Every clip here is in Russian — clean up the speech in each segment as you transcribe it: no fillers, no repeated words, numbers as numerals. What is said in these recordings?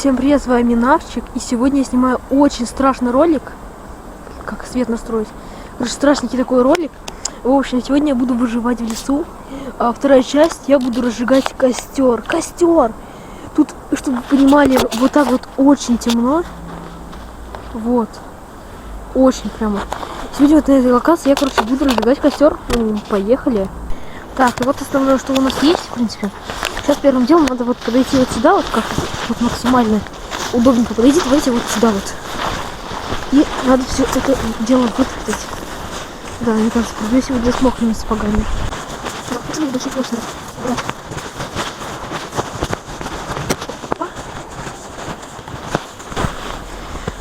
Всем привет, с вами Навчик, и сегодня я снимаю очень страшный ролик. Как свет настроить? Очень страшненький такой ролик. В общем, сегодня я буду выживать в лесу. А вторая часть, я буду разжигать костер. Костер! Тут, чтобы вы понимали, вот так вот очень темно. Вот. Очень прямо. Сегодня вот на этой локации я, короче, буду разжигать костер. Поехали. Так, и вот основное, что у нас есть, в принципе. Сейчас первым делом надо вот подойти вот сюда, вот как вот максимально удобненько подойти, давайте вот сюда вот. И надо все это дело вытратить. Да, мне кажется, придется сегодня с мокрыми сапогами. Да, большой точно. Да.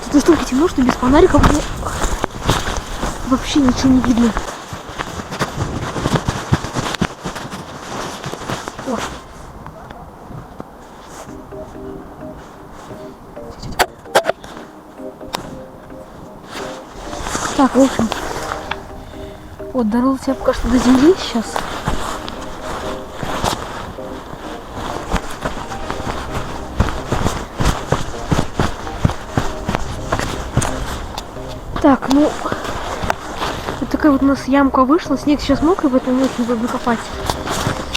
Тут настолько темно, что без фонарика мне вообще ничего не видно. О. Так, в общем, вот дорвался я пока что до земли сейчас. Так, ну, вот такая вот у нас ямка вышла, снег сейчас мокрый, поэтому не очень буду копать.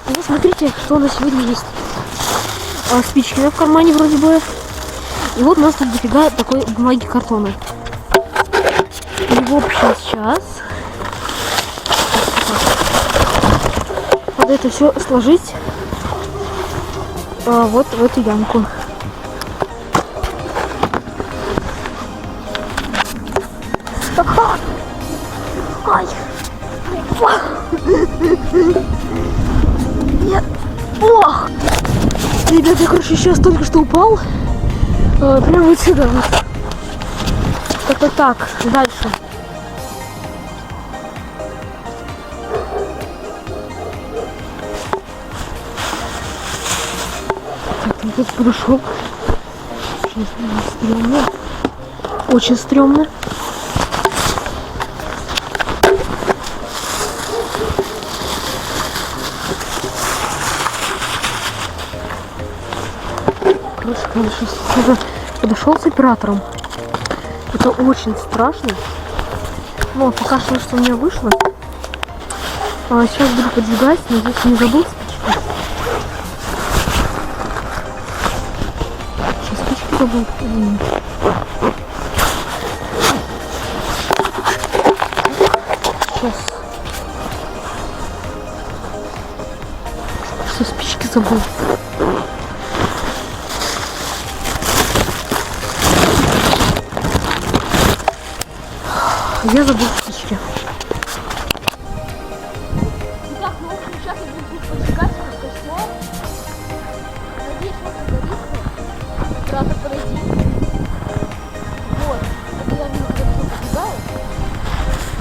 И вот смотрите, что у нас сегодня есть. Спички в кармане вроде бы. И вот у нас тут дофига такой бумаги, картона. И в общем сейчас надо это все сложить вот в эту ямку. Ай! Нет! Ох! Ребята, я, короче, сейчас только что упал. Прямо вот сюда вот. Как-то так. Дальше. Так, там тут порошок. Стрёмно. Очень стрёмно. Короче, подошел с оператором. Это очень страшно. Вот, пока что у меня вышло. Сейчас буду поджигать, надеюсь, не забыл спички. Сейчас спички забыл. Сейчас. Что спички забыл. Я забыл спички. Итак, ну, в общем, сейчас я буду поджигать костер. Надеюсь, что загорится. Сразу подойди. Вот. Это я вижу, как все поджигаю.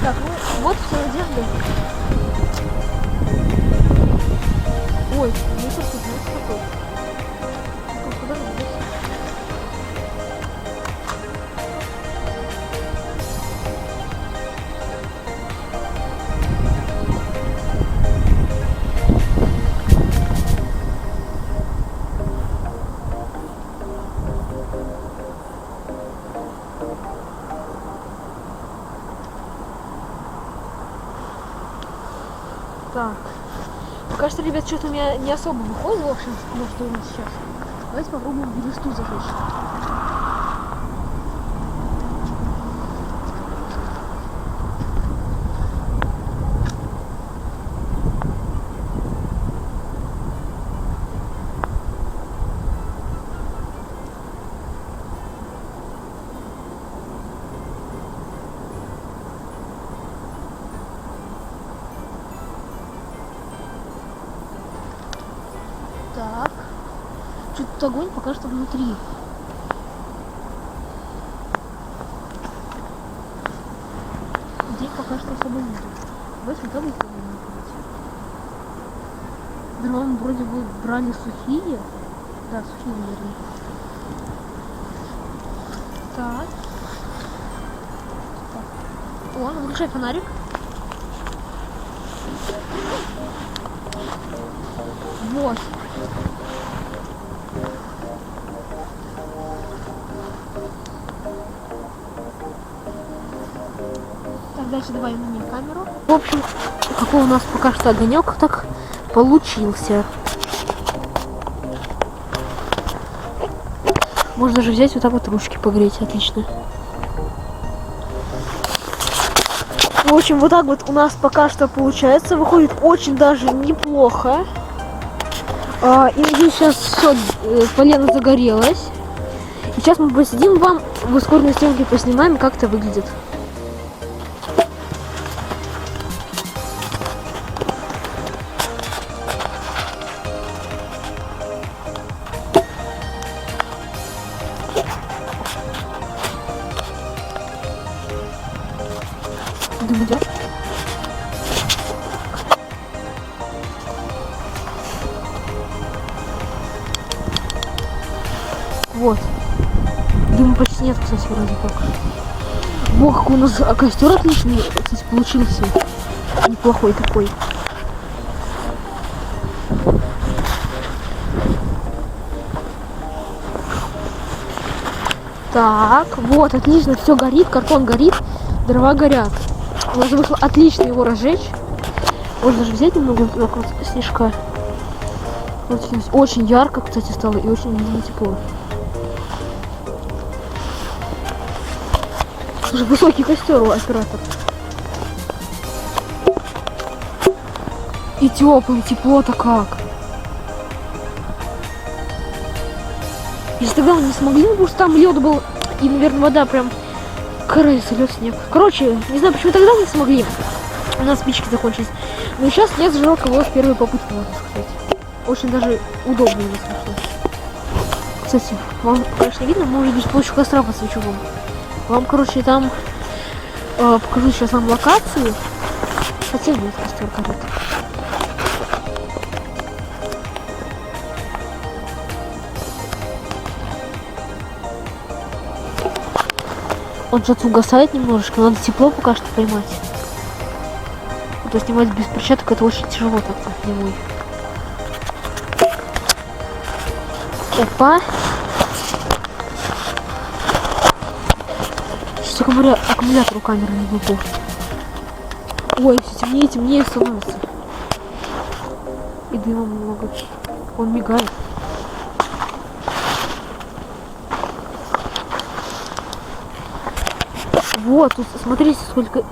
Так, ну, вот все надежды. Ой, мусор тут есть такой. Куда же здесь? Так, пока что, ребят, что-то у меня не особо выходит, в общем, ну, что у нас сейчас. Давайте попробуем бересту зажечь. Так, что тут огонь пока что внутри. Здесь пока что особо нет. Давайте там их дрова мы вроде бы брали сухие. Да, сухие, наверное. Так. О, ну выключай фонарик. Вот. дальше добавим на ней камеру. В общем, какой у нас пока что огонек так получился. Можно даже взять вот так вот ручки погреть, отлично. В общем, вот так вот у нас пока что получается. Выходит очень даже неплохо. И надеюсь, сейчас все полено загорелось. И сейчас мы посидим вам в ускоренной съемке, поснимаем, как это выглядит. Дым идет. Вот. Дыма почти нет, кстати, вроде как. Во, какой у нас костер отличный, кстати, получился. Неплохой такой. Так, вот, отлично, все горит, картон горит, дрова горят. У нас вышло отлично его разжечь. Можно даже взять немного вокруг снежка. Вот, очень ярко, кстати, стало и очень видно тепло. Слушай, высокий костер у оператора. И теплый, тепло-то как. Если тогда мы не смогли, потому что там лед был, и, наверное, вода прям крыса, лед, снег. Короче, не знаю, почему тогда не смогли. У нас спички закончились. Но сейчас я сжег его с первой попытки, можно сказать. Очень даже удобно и смешно. Кстати, вам, конечно, видно, может быть, с помощью костра подсвечу вам. Вам, короче, там покажу сейчас вам локации. Хотя нет, костер горит. Он что-то угасает немножечко, надо тепло пока что поймать. То снимать без перчаток это очень тяжело так-то зимой. Опа. Сейчас аккумулятор у камеры не выпал. Ой, все темнее и темнее становится. И дыма много. Он мигает. Вот, тут смотрите, сколько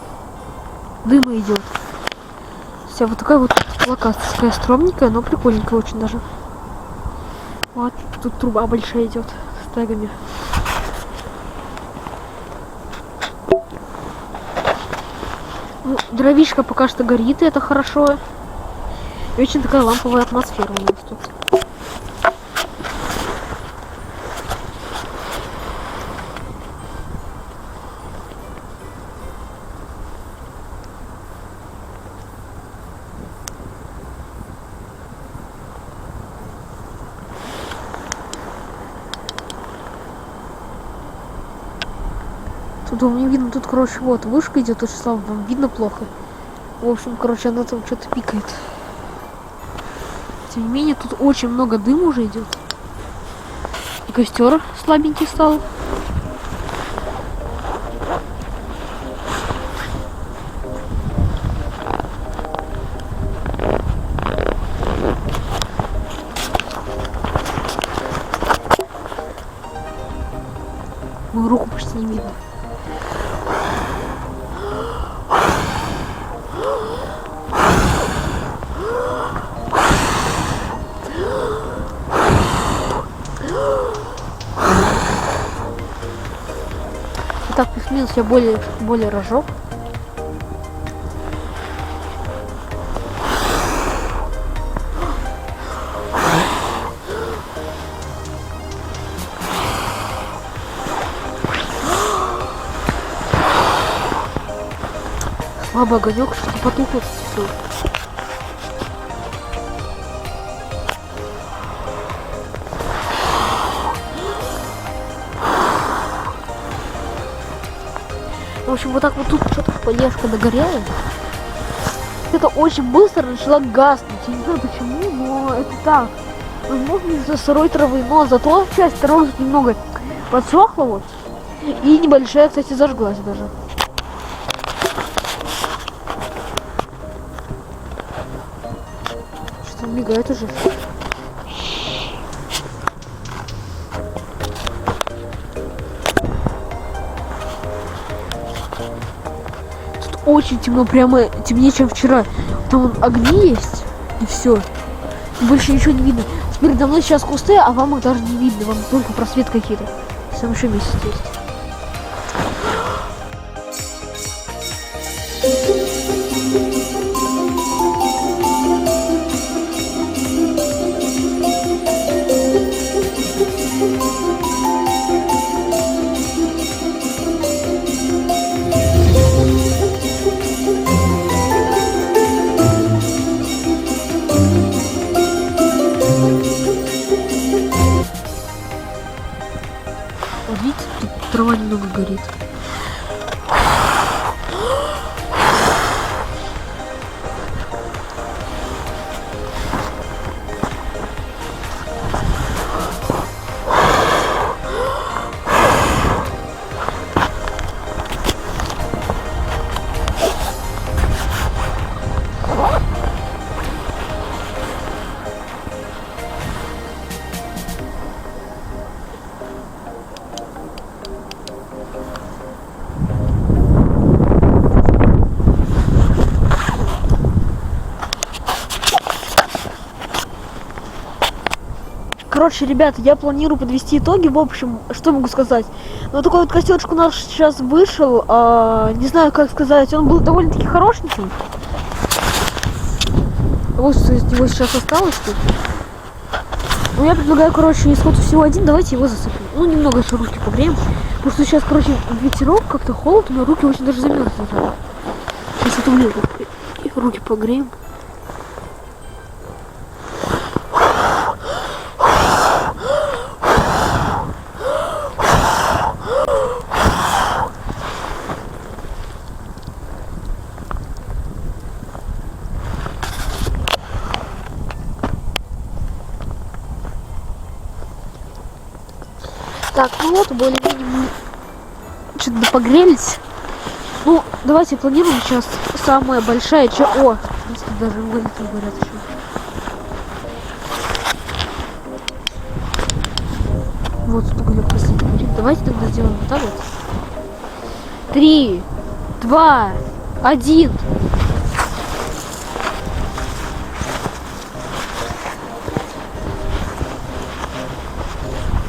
дыма идет. Вся вот такая вот локация, такая стрёмненькая, но прикольненькая очень даже. Вот, тут труба большая идет с тегами. Ну, дровишка пока что горит, и это хорошо. И очень такая ламповая атмосфера у нас тут. Тут вам не видно, тут, короче, вот вышка идет очень слабо, вам видно плохо. В общем, короче, она там что-то пикает. Тем не менее, тут очень много дыма уже идет. И костер слабенький стал. Мою руку почти не видно. Так, плюс-минус я более разжег. Слабый огонек, что-то потухло все. В общем, вот так вот тут что-то полежка догорела. Это очень быстро начала гаснуть. Я не знаю почему, но это так. Возможно, из-за сырой травы, но зато часть травы немного подсохла вот. И небольшая, кстати, зажглась даже. мигает уже. Тут очень темно, прямо темнее, чем вчера. Там вон огни есть, и все. Больше ничего не видно. Передо мной сейчас кусты, а вам их даже не видно. Вам только просвет какие-то. Там еще месяц есть. Вот видите, тут трава немного горит. Короче, ребята, я планирую подвести итоги. В общем, что могу сказать? Ну, такой вот костерчик у нас сейчас вышел. Не знаю, как сказать. Он был довольно-таки хорошенький. Вот что из него сейчас осталось тут. Ну, я предлагаю, короче, исход всего один. Давайте его засыпем. Ну, немного еще руки погреем. Потому что сейчас, короче, ветерок, как-то холод. У меня руки очень даже замерзли. Сейчас это влезу. И руки погреем. Так, ну вот, более-менее мы что-то погрелись. Ну, давайте планируем сейчас самая большая часть. О, здесь даже молитвы говорят еще. Вот столько красиво горит. Давайте тогда сделаем вот так вот. 3, 2, 1.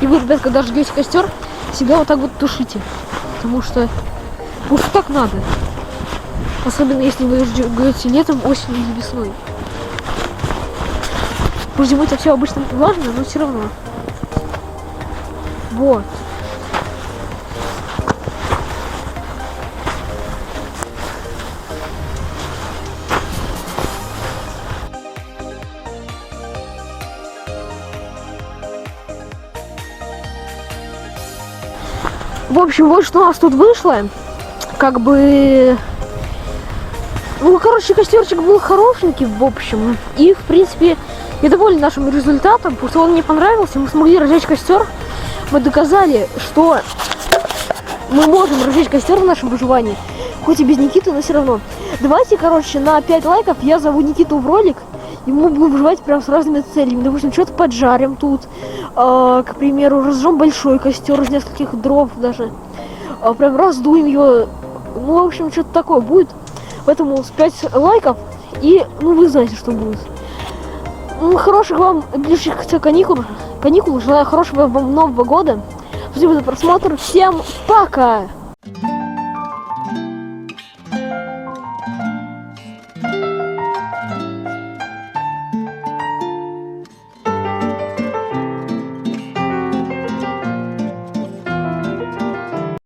И вы, ребят, когда жгете костер, всегда вот так вот тушите. Потому что так надо. Особенно если вы жгете летом, осенью или весной. Пусть зимой это все обычно влажно, но все равно. Вот. В общем, вот что у нас тут вышло. Как бы... Ну, короче, костерчик был хорошенький, в общем. И, в принципе, я доволен нашим результатом, потому что он мне понравился. Мы смогли разжечь костер. Мы доказали, что мы можем разжечь костер в нашем выживании. Хоть и без Никиты, но все равно. Давайте, короче, на 5 лайков я зову Никиту в ролик. И мы будем выживать прям с разными целями. Допустим, что-то поджарим тут. К примеру, разжжем большой костер из нескольких дров даже. Прям раздуем его. Ну, в общем, что-то такое будет. Поэтому с 5 лайков. И, ну, вы знаете, что будет. Ну, хороших вам ближайших каникул. Желаю хорошего вам Нового года. Спасибо за просмотр. Всем пока!